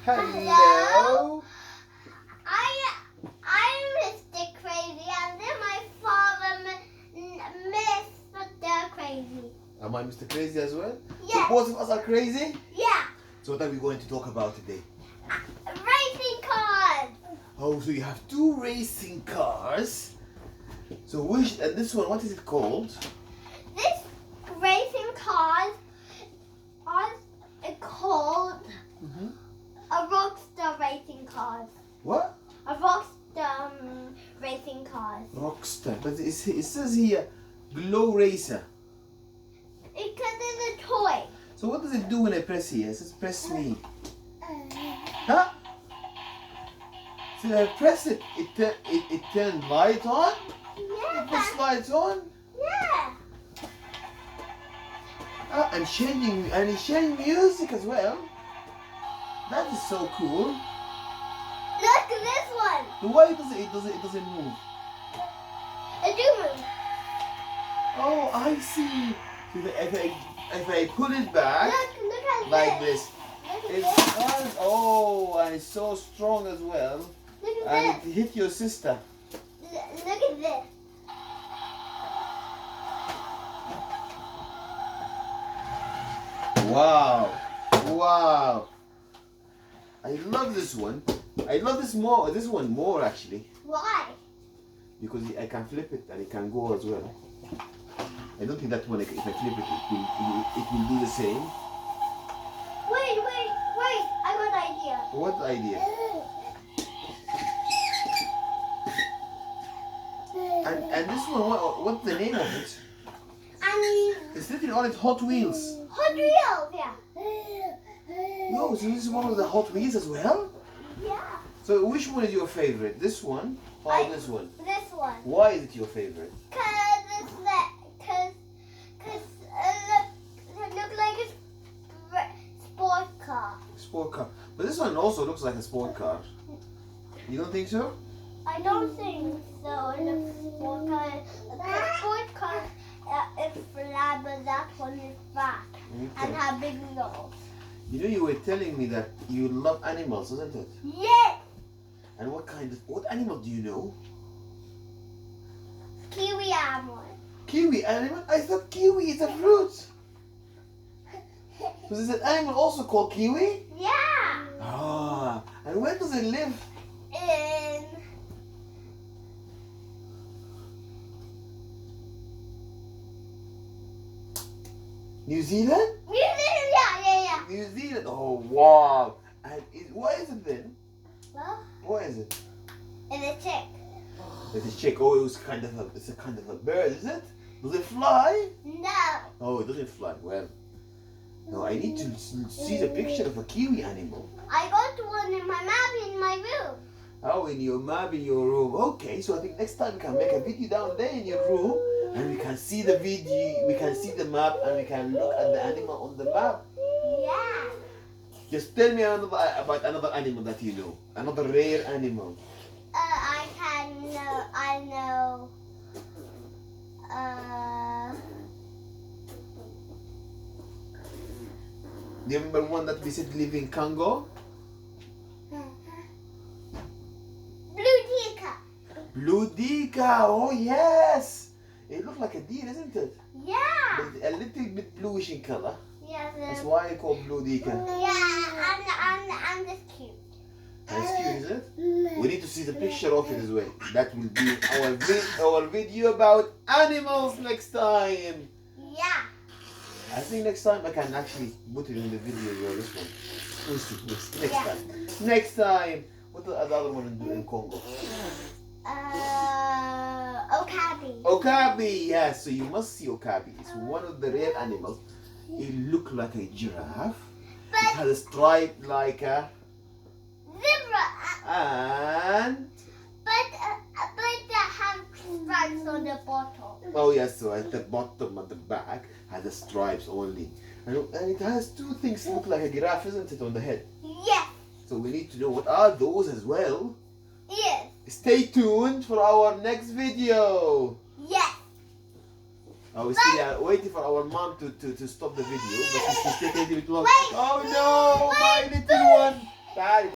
Hello. I'm Mr. Crazy, and then my father, Mr. Crazy. Am I Mr. Crazy as well? Yeah. So both of us are crazy? Yeah. So what are we going to talk about today? Racing cars. Oh, so you have two racing cars. So which, and this one, what is it called? This racing cars are called a Rockstar racing cars. What? A Rockstar racing cars. Rockstar. But it says here, Glow Racer. Because it's a toy. So what does it do when I press here? It says press me. Huh? So I press it, it turns light on? It puts Yeah. lights on? Yeah. Ah, and it's changing music as well. That is so cool. Look at this one. So why it doesn't move? It do move. Oh, I see. So if I pull it back Look at like this. this, Look it at this. does. Oh, and it's so strong as well. Look And at it hit your sister. this. Look at this. Wow, wow. I love this one. I love this one more actually, Why? because I can flip it and it can go as well. I don't think that one, if I flip it, it will do the same. Wait. I got an idea. What idea? And this one, what's the name of it? And It's written on it Hot Wheels. Hot Wheels, yeah. No, so this is one of the Hot Wheels as well? Yeah. So which one is your favorite? This one or this one? This one. Why is it your favorite? Cause it looks like a sport car. Sport car. But this one also looks like a sport car. You don't think so? I don't think so. It looks sport car. The sport car is flat, but that one is fat and have big nose. You know, you were telling me that you love animals, isn't it? Yes. And what animal do you know? Kiwi animal. Kiwi animal? I thought kiwi is a fruit. So there's an animal also called kiwi? Yeah. Ah, and where does it live? In New Zealand? New Zealand, yeah. New Zealand. Oh wow. And what is it then? Well, What is it? in a chick. It's a chick. Oh, it's a kind of a bird, is it? Does it fly? No. Oh, it doesn't fly. Well, no, I need to see the picture of a kiwi animal. I got one in my map in my room. Oh, in your map in your room. Okay, so I think next time we can make a video down there in your room and we can see the video, we can see the map and we can look at the animal on the map. Yeah. Just tell me about another animal that you know. Another rare animal. I know. Do you remember one that we said live in Congo? Blue teacup. Blue Dika, oh yes! It looks like a deer, isn't it? Yeah. But a little bit bluish in color. Yes. That's why I call Blue Dika. Yeah, and it's cute. That's cute, is it? We need to see the picture of it as well. That will be our video about animals next time. Yeah. I think next time I can actually put it in the video as well, this one. We'll see. Next time. Next time. What the other one in Congo? Okapi. Okapi, yes. So you must see Okapi. It's one of the rare animals. It looks like a giraffe. It has a stripe like a... Zebra. And... But they have stripes on the bottom. Oh yes, so at the bottom of the back has the stripes only. And it has two things that look like a giraffe, isn't it, on the head? Yes. So we need to know what are those as well. Yes. Stay tuned for our next video. Yes. We still are waiting for our mom to stop the video, but she's taking a little bit long. Wait. Oh no, my Wait. little one. Bye.